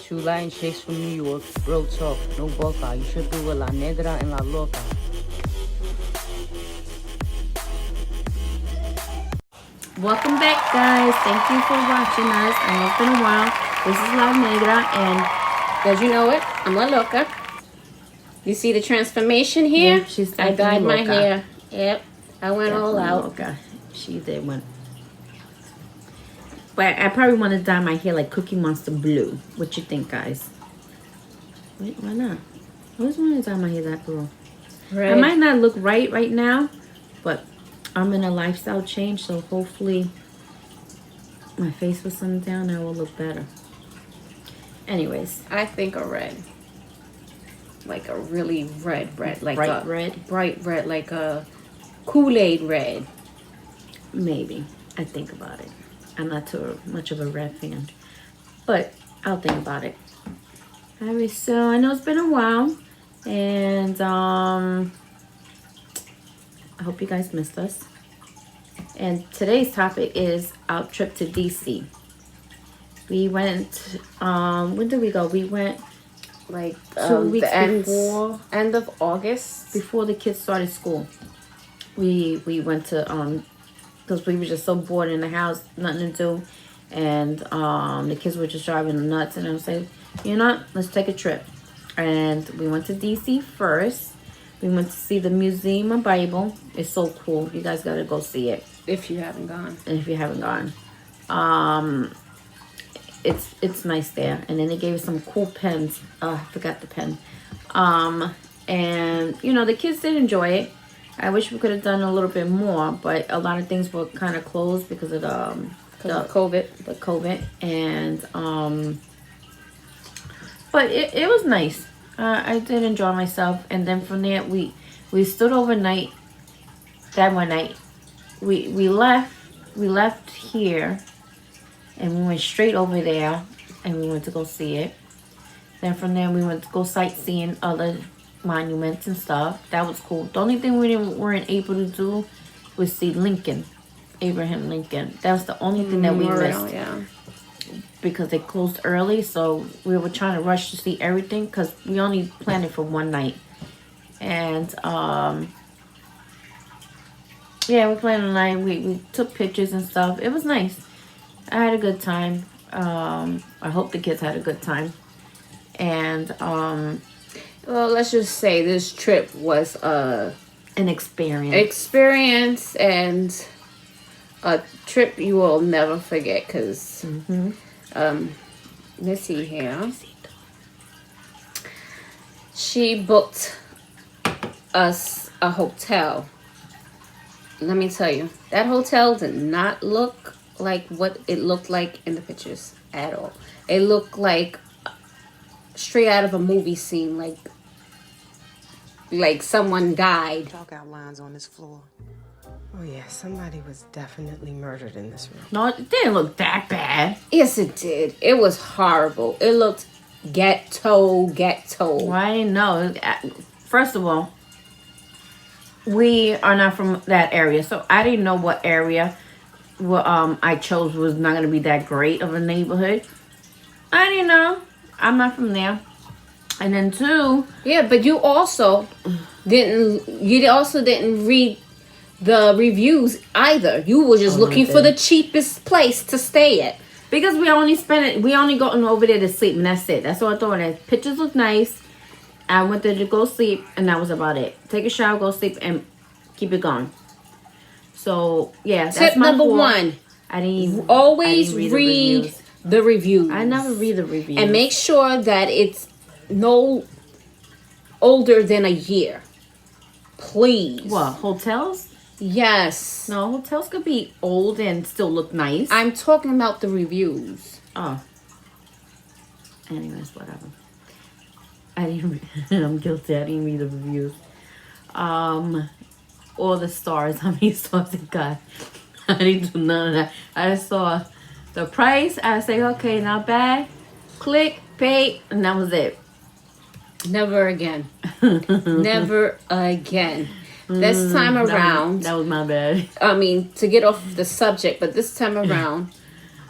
Chula and Shakes from New York. Real talk, no boca. You should do a La Negra and La Loca. Welcome back, guys. Thank you for watching us. I know it's been a while. This is La Negra, and Does you know it? I'm La Loca. You see the transformation here? Yeah, she's I dyed my Loca. hair. Yep. I went all out. Loca. She did one. But I probably want to dye my hair like Cookie Monster blue. What you think, guys? Wait, why not? I always want to dye my hair that blue. Right. I might not look right now, but I'm in a lifestyle change, so hopefully my face will slim down and I will look better. Anyways, I think a red. Like a really red. Like bright a red, bright red, like a Kool-Aid red. maybe. I think about it. I'm not too much of a red fan, but I'll think about it. Alright, so I know it's been a while, and I hope you guys missed us. And today's topic is our trip to DC. We went, when did we go? We went Like 2 weeks the before end of August. before the kids started school. We went to because we were just so bored in the house, nothing to do, and the kids were just driving nuts. And I was like, you know what? Let's take a trip. And we went to DC first. We went to see the Museum of Bible. It's so cool. You guys gotta go see it If you haven't gone. if you haven't gone. It's nice there. And then they gave us some cool pens. I forgot the pen. And you know, the kids did enjoy it. I wish we could have done a little bit more, but a lot of things were kind of closed because of the COVID. And but it was nice. I did enjoy myself. And then from there we stood overnight. That one night we left here and we went straight over there and we went to go see it. Then from there we went to go sightseeing other monuments and stuff. That was cool. The only thing we weren't able to do was see Lincoln, Abraham Lincoln. That was the only thing that we missed. Yeah. Because they closed early, so we were trying to rush to see everything because we only planned it for one night. And yeah, we planned the night. We took pictures and stuff. It was nice. I had a good time. I hope the kids had a good time. And Well, let's just say this trip was an experience. experience and a trip you will never forget. Cause let's see here. She booked us a hotel. Let me tell you, that hotel did not look like what it looked like in the pictures at all. It looked like straight out of a movie scene, like someone died. Chalk outlines on this floor. Oh yeah, somebody was definitely murdered in this room. No, it didn't look that bad. Yes, it did. It was horrible. It looked ghetto. Well, I didn't know. First of all, we are not from that area, so I didn't know what area I chose was not going to be that great of a neighborhood. I didn't know. I'm not from there. And then two, Yeah, but you also didn't read the reviews either. You were just looking for the cheapest place to stay at. because we only gotten over there to sleep, and that's it. That's all I thought. The pictures look nice. I went there to go sleep, and that was about it. Take a shower, go sleep, and keep it going. So yeah, that's Tip my number fault. one: I didn't always read read the reviews. I never read the reviews. And make sure that it's no older than a year. Please. What, hotels? Yes. No, hotels could be old and still look nice. I'm talking about the reviews. Oh. Anyways, whatever. I didn't I'm guilty. I didn't read the reviews. All the stars. How many stars it got? I didn't do none of that. I just saw the price. I say, okay, not bad. Click, pay, and that was it. Never again. Never again. This time around, That was my bad. I mean, to get off the subject, but this time around,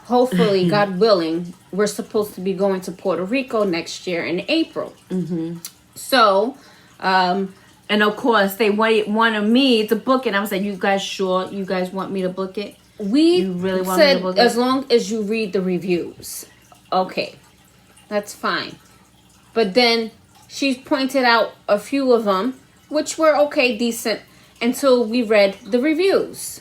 hopefully, God willing, we're supposed to be going to Puerto Rico next year in April. Mm-hmm. So, and of course, they wanted me to book it. I was like, you guys sure you guys want me to book it? we really want me to said book as it? long as you read the reviews. Okay, that's fine. But then she pointed out a few of them, which were okay, decent, until we read the reviews.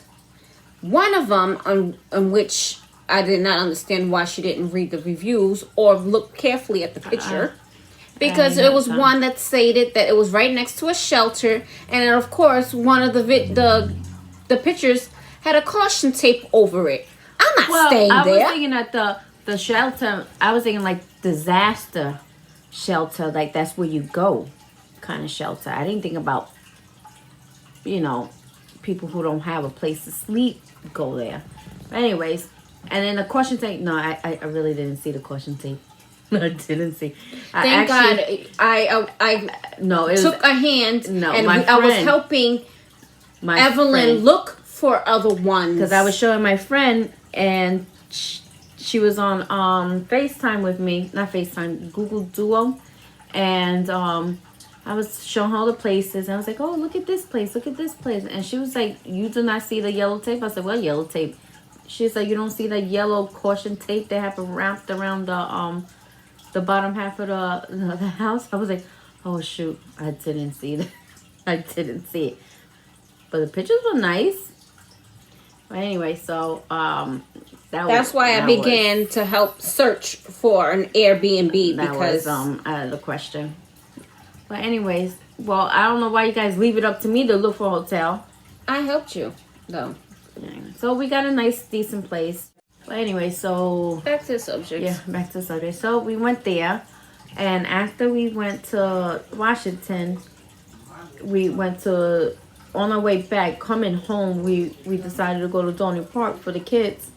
One of them, on which I did not understand why she didn't read the reviews or look carefully at the picture. Because it was one that stated that it was right next to a shelter, and of course, one of the pictures had a caution tape over it. I'm not staying I there. was thinking at the shelter. I was thinking like disaster shelter, like that's where you go, kind of shelter. I didn't think about, people who don't have a place to sleep go there. But anyways, and then the caution tape. No, I really didn't see the caution tape. I didn't see. Thank God, I no, it took was, a hand No, and my I was friend- helping my Evelyn friend, look for other ones. because I was showing my friend, and she was on FaceTime with me, not FaceTime, Google Duo, and I was showing her all the places, and I was like, oh, look at this place, and she was like, you do not see the yellow tape? I said, well, yellow tape. She's like, you don't see the yellow caution tape they have wrapped around the bottom half of the house? I was like, oh shoot, I didn't see that. I didn't see it. But the pictures were nice. But anyway, so that's why I began to help search for an Airbnb that because was out of the question. But anyways, well, I don't know why you guys leave it up to me to look for a hotel. I helped you though. So we got a nice, decent place. But anyway, so Back to the subject. yeah, back to the subject. So we went there, and after we went to Washington, we went to, on our way back, coming home, we decided to go to Dorney Park for the kids.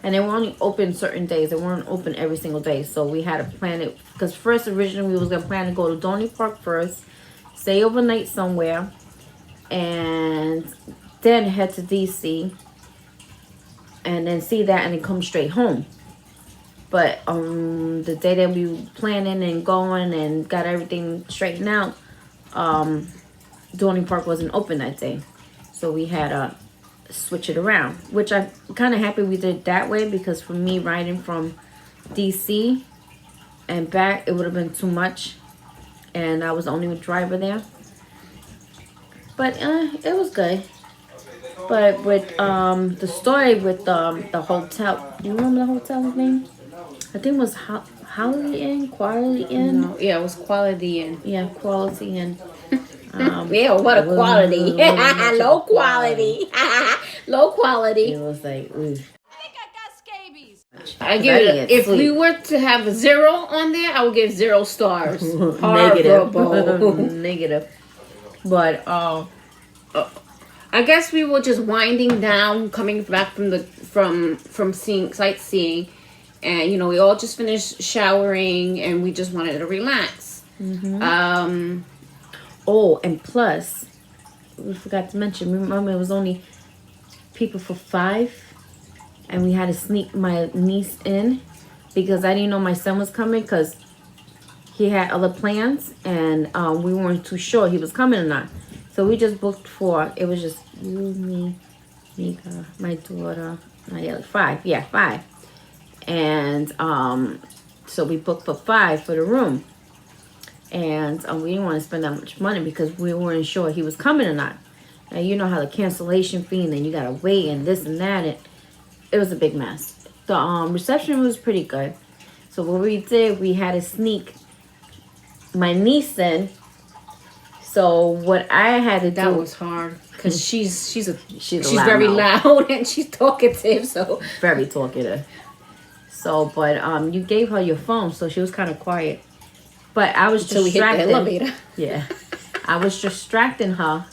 And they were only open certain days. They weren't open every single day. So we had to plan it. Because first, originally, we was going to plan to go to Dorney Park first, stay overnight somewhere, and then head to D.C., and then see that and then come straight home. But the day that we were planning and going and got everything straightened out, Dorney Park wasn't open that day. So we had to switch it around, which I'm kind of happy we did that way, because for me, riding from DC and back, it would have been too much, and I was the only driver there. But it was good. But with the story with the hotel, do you remember the hotel's name? I think it was Holiday Inn, Quality Inn. No, yeah, it was Quality Inn. Yeah, Quality Inn. Yeah, what a quality. Low quality. Low quality. It was like, ooh. I give it, if we were to have a 0 on there, I would give 0 stars. Negative. Horrible. Negative. But I guess we were just winding down, coming back from seeing sightseeing, and we all just finished showering, and we just wanted to relax. Mm-hmm. Oh, and plus, we forgot to mention. Remember, it was only people for 5, and we had to sneak my niece in because I didn't know my son was coming because he had other plans, and we weren't too sure he was coming or not. So we just booked for, it was just you, me, Mika, my daughter, 5. Yeah, 5. And so we booked for 5 for the room. And we didn't want to spend that much money because we weren't sure he was coming or not. Now, you know how the cancellation fee, and then you got to wait and this and that. It was a big mess. The reception was pretty good. So what we did, we had to sneak my niece in. So what I had to do, That was hard because she's loud very mouth. loud and she's talkative. So very talkative. So, but you gave her your phone, so she was kind of quiet. But I was until we hit the distracting. elevator. Yeah, I was distracting her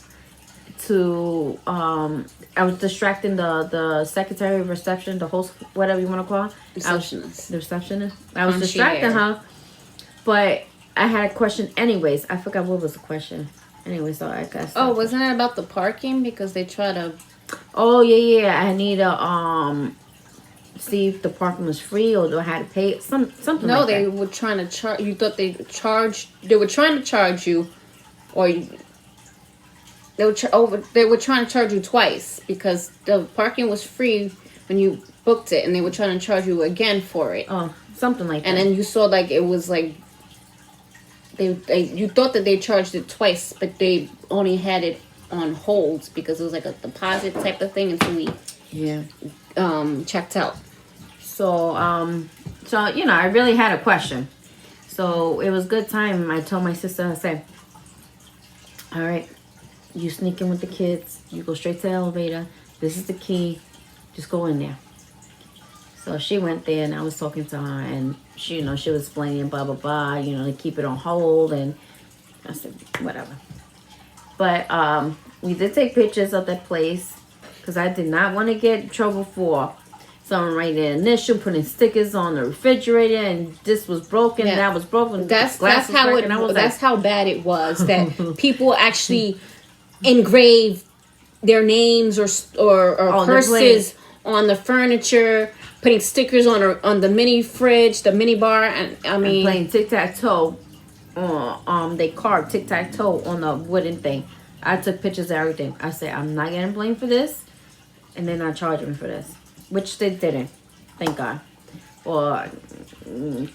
to I was distracting the secretary of reception, the host, whatever you want to call her. Receptionist. The receptionist. I was distracting her, but I had a question anyways. I forgot what was the question. Anyway, so I guess. Oh, wasn't it about the parking? Because they try to. Oh yeah. I need a see if the parking was free or do I had to pay something No, like they that. were trying to charge. You thought they were trying to charge you, or they were trying to charge you twice because the parking was free when you booked it, and they were trying to charge you again for it. Oh, something like And that. then you saw like it was like you thought that they charged it twice, but they only had it on hold because it was like a deposit type of thing until we Yeah. checked out. So you know, I really had a question. So it was good time. I told my sister, I said, all right, you sneak in with the kids. You go straight to the elevator. This is the key. Just go in there. So she went there and I was talking to her and she, you know, she was explaining blah, blah, blah, you know, to keep it on hold. And I said, whatever. But we did take pictures of that place because I did not want to get in trouble for someone writing an initial, putting stickers on the refrigerator, and this was broken, Yeah. that was broken. That's glass was how broken. I was that's like, how bad it was that people actually engrave their names or Oh, they're curses on the furniture, putting stickers on the mini fridge, the mini bar, and I mean playing tic-tac-toe. They carved tic-tac-toe on the wooden thing. I took pictures of everything. I said, I'm not getting blamed for this, and they're not charging me for this. Which they didn't, thank God. Or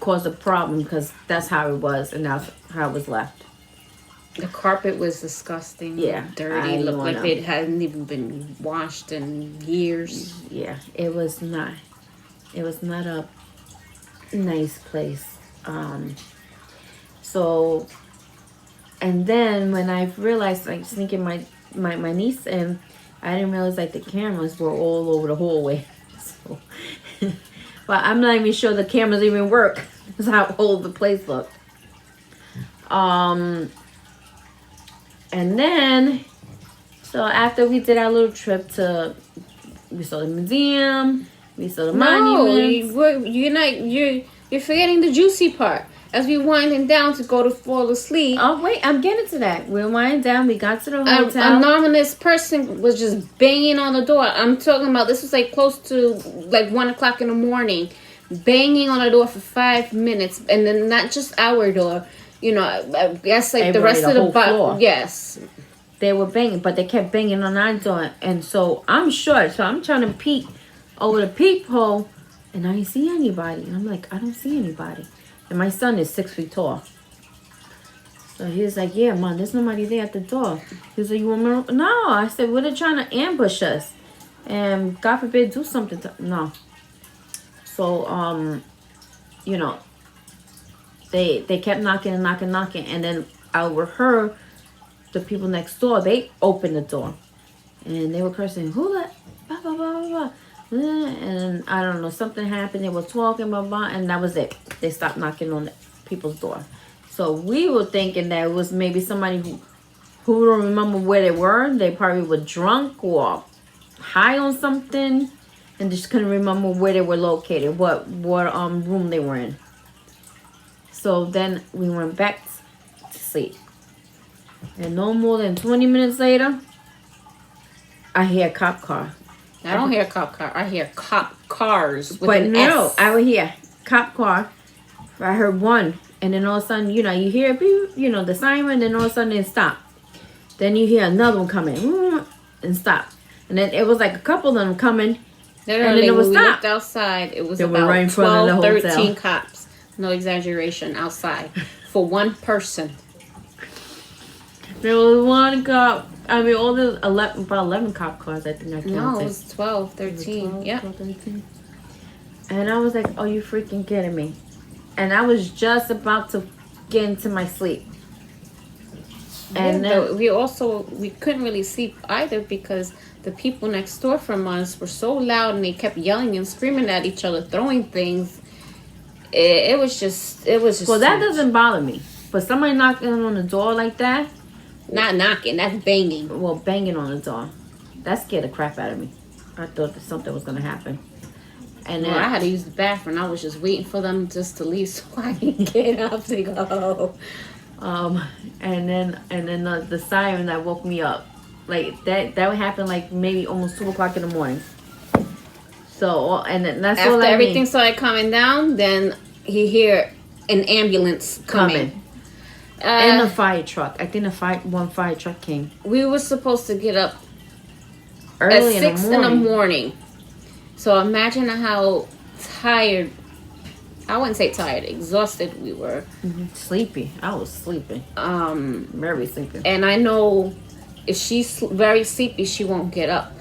caused a problem because that's how it was and that's how it was left. the carpet was disgusting, Yeah, dirty, I looked don't like know. it hadn't even been washed in years. Yeah, it was not a nice place. So, and then when I realized, like, sneaking my niece in, I didn't realize, like, the cameras were all over the hallway. So, but I'm not even sure the cameras even work. That's how old the place looked. And then, so after we did our little trip we saw the museum, we saw the monuments. You're forgetting the juicy part. As we winding down to go to fall asleep, Oh wait, I'm getting to that. We're winding down. We got to the an hotel. anonymous person was just banging on the door. I'm talking about this was like close to like 1:00 in the morning, banging on the door for 5 minutes, and then not just our door. You know, I guess like the Everybody, rest of the the whole floor. yes. They were banging, but they kept banging on our door, and so I'm short, so I'm trying to peek over the peephole, and I didn't see anybody. And I'm like, I don't see anybody. And my son is 6 feet tall. So he was like, yeah, Mom, there's nobody there at the door. He was like, you want me? No. I said, well, they're trying to ambush us. And God forbid, do something to... No. So, you know, they kept knocking and knocking. And then I overheard the people next door, they opened the door. And they were cursing, who let... Blah, blah, blah, blah, blah. And I don't know, something happened. They were talking, blah, blah, and that was it. They stopped knocking on people's door. So we were thinking that it was maybe somebody who don't remember where they were. They probably were drunk or high on something and just couldn't remember where they were located, what room they were in. So then we went back to sleep. And no more than 20 minutes later, I hear a cop car. I don't hear cop car. I hear cop cars with But an no, S. I would hear cop car. I heard one, and then all of a sudden, you know, you hear beep, you know, the siren, and then all of a sudden it stop. Then you hear another one coming, and stop. And then it was like a couple of them coming, Literally, and then it when was we stopped. looked outside, it was They were about right in front of 12, the hotel. 13 cops. No exaggeration, outside. For one person. There was one cop. I mean, all the 11 cop cars, I think I counted. No, it was 12, 13. 12, Yep. 12, 13. And I was like, oh, you freaking kidding me. And I was just about to get into my sleep. And Yeah, then, but we couldn't really sleep either because the people next door from us were so loud and they kept yelling and screaming at each other, throwing things. It was just well, that doesn't bother me. But somebody knocking on the door like that, not knocking, that's banging. well, banging on the door, that scared the crap out of me. I thought that something was going to happen. And then Well, I had to use the bathroom. I was just waiting for them just to leave so I can get up to go. and then the siren that woke me up, like that would happen like maybe almost 2:00 in the morning. So, and that's After all I everything mean. started calming down, then he hear an ambulance coming. And a fire truck. I think one fire truck came We were supposed to get up early at 6 in the morning. morning. So imagine how tired, I wouldn't say tired, exhausted we were. Sleepy. I was sleepy. Very sleepy. And I know if she's very sleepy, she won't get up.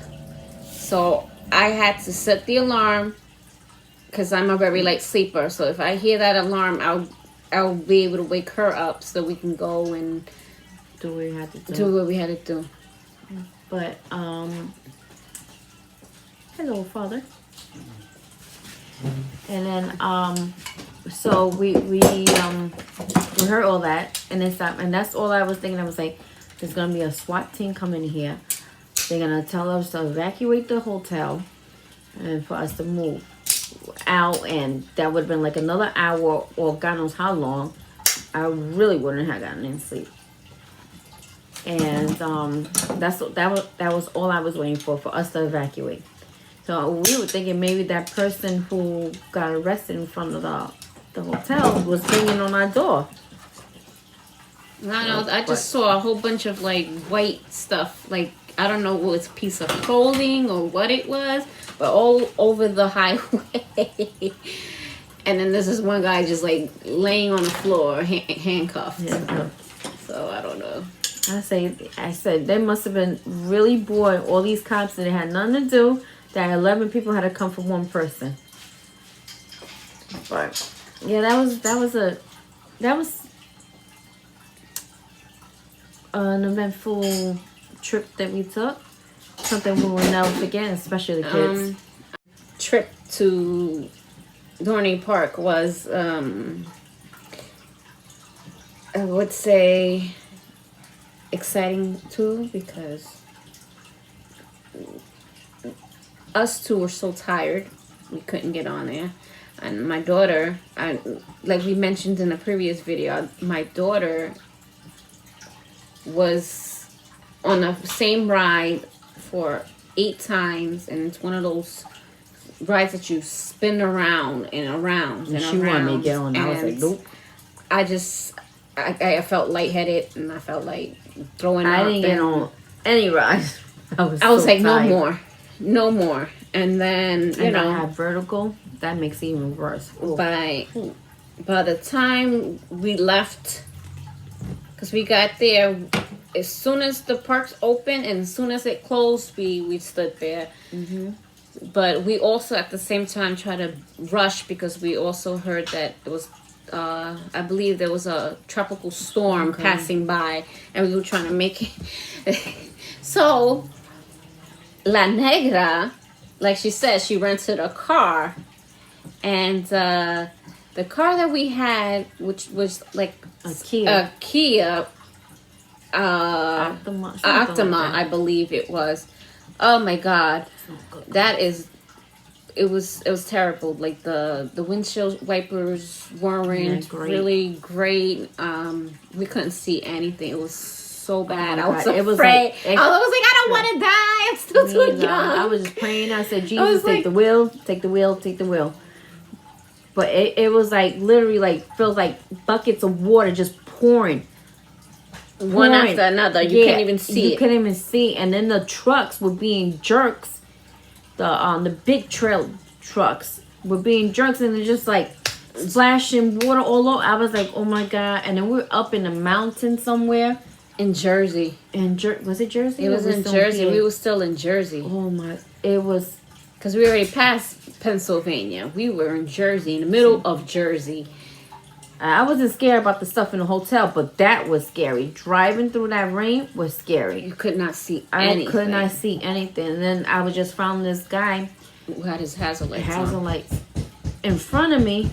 So I had to set the alarm because I'm a very light sleeper. So if I hear that alarm, I'll be able to wake her up so we can go and Do what we had to do what we had to do. But hello, Father. And then so we heard all that, and then stopped, and that's all I was thinking. I was like, there's gonna be a SWAT team coming here. They're gonna tell us to evacuate the hotel, and for us to move out, and that would have been like another hour or God knows how long. I really wouldn't have gotten any sleep. And that was all I was waiting for us to evacuate. So we were thinking maybe that person who got arrested in front of the hotel was banging on our door. I know. I just saw a whole bunch of like white stuff. Like I don't know what it's a piece of clothing or what it was, but all over the highway. And then there's this one guy just like laying on the floor, handcuffed. Yeah. So I don't know. I said they must have been really bored. All these cops and they had nothing to do. That 11 people had to come for one person. But yeah, that was an eventful trip that we took. Something we will never forget, especially the kids. Trip to Dorney Park was I would say exciting too, because us two were so tired we couldn't get on there. And my daughter, like we mentioned in the previous video, my daughter was on the same ride for 8 times, and it's one of those rides that you spin around and around and she around. wanted me to get on. I was like, nope. I felt lightheaded, and I felt like throwing up. I didn't get on any ride. I was so like, tired. no more. And then I had vertigo. That makes it even worse. By the time we left, because we got there as soon as the parks opened and as soon as it closed, we stood there. But we also at the same time tried to rush, because we also heard that it was I believe there was a tropical storm passing by, and we were trying to make it. So La Negra, like she said, she rented a car, and the car that we had, which was like a Kia, Optima, I believe it was. Oh my God, it was terrible. Like the windshield wipers weren't really great. We couldn't see anything. It was so bad. I was afraid. I was like, I don't want to die. I'm still too young. I was just praying. I said, Jesus, take the wheel, take the wheel, take the wheel. But it was like literally like feels like buckets of water just pouring. One after another. You can't even see it. You couldn't even see. And then the trucks were being jerks. The big trail trucks were being jerks, and they're just like splashing water all over. I was like, oh my God. And then we were up in the mountain somewhere. In Jersey. Was it Jersey? It was in Jersey. We were still in Jersey. Oh my. It was. Because we already passed Pennsylvania. We were in Jersey, in the middle of Jersey. I wasn't scared about the stuff in the hotel, but that was scary. Driving through that rain was scary. You could not see anything. I could not see anything. And then I was just following this guy who had his hazard lights in front of me,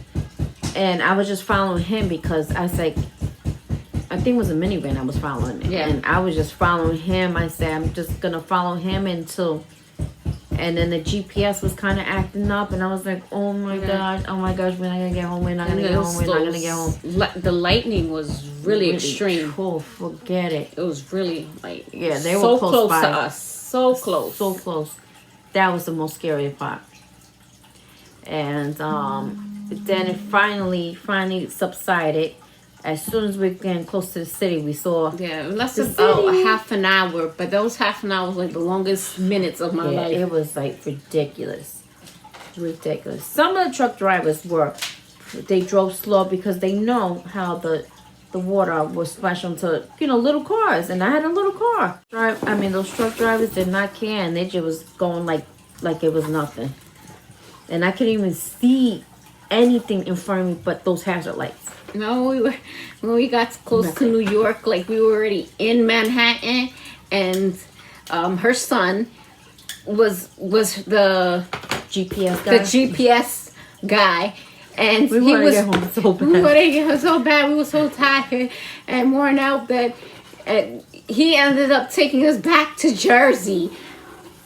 and I was just following him because I was like, I think it was a minivan I was following. Yeah. And I was just following him. I said, I'm just going to follow him until... And then the GPS was kind of acting up, and I was like, oh my gosh, we're not going to get home, we're not going to get home, we're not going to get home. The lightning was really extreme. Oh, forget it. It was really, like, yeah, they so were close by. To us. So close. So close. That was the most scary part. and then it finally subsided. As soon as we getting close to the city, we saw less the about city. half an hour, but those half an hour was like the longest minutes of my life. It was like ridiculous. Some of the truck drivers they drove slow because they know how the water will splash onto, little cars, and I had a little car. Those truck drivers did not care, and they just was going like it was nothing. And I couldn't even see anything in front of me but those hazard lights. No, when we got close to New York, like we were already in Manhattan, and her son was the GPS guy. The GPS guy. And we wanted to get home so bad. We wanted to get home so bad. We were so tired and worn out that he ended up taking us back to Jersey.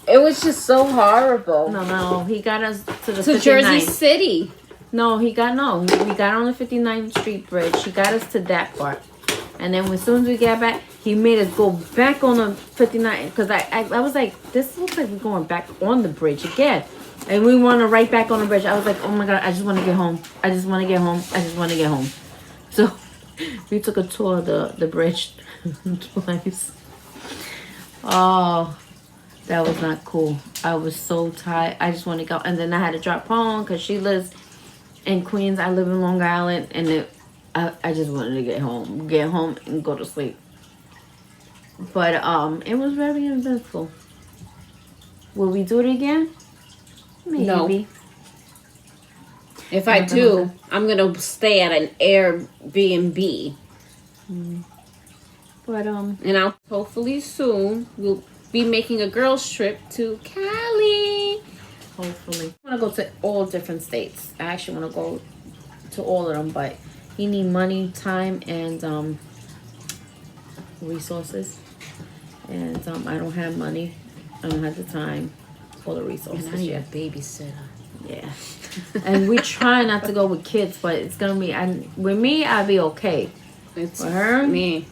It was just so horrible. No, he got us to the to Jersey City. No, we got on the 59th Street Bridge. He got us to that part. And then as soon as we got back, he made us go back on the 59th. Because I was like, this looks like we're going back on the bridge again. And we want to right back on the bridge. I was like, oh my God, I just want to get home. I just want to get home. So we took a tour of the bridge twice. Oh, that was not cool. I was so tired. I just want to go. And then I had to drop home because she lives in Queens. I live in Long Island. And I just wanted to get home and go to sleep. But it was very eventful. Will we do it again? Maybe. No. If I do, I'm gonna stay at an Airbnb. But hopefully soon we'll be making a girls trip to Cali. Hopefully, I want to go to all different states. I actually want to go to all of them, but you need money, time, and resources. And I don't have money. I don't have the time. For the resources. And I need a babysitter. Yeah. And we try not to go with kids, but it's gonna be. With me, I'll be okay. It's for her, me.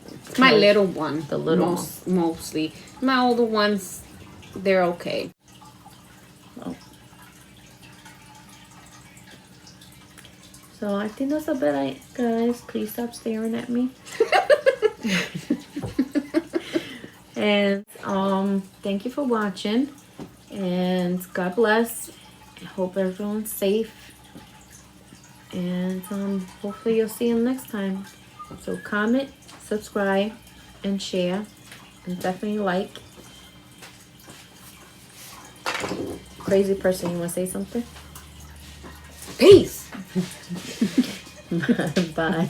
It's my little one. The little one. Mostly. My older ones, they're okay. Oh. So I think that's about it, guys. Please stop staring at me. And thank you for watching. And God bless. I hope everyone's safe. And hopefully you'll see him next time. So comment, subscribe, and share. And definitely like. Crazy person, you want to say something? Peace. Bye.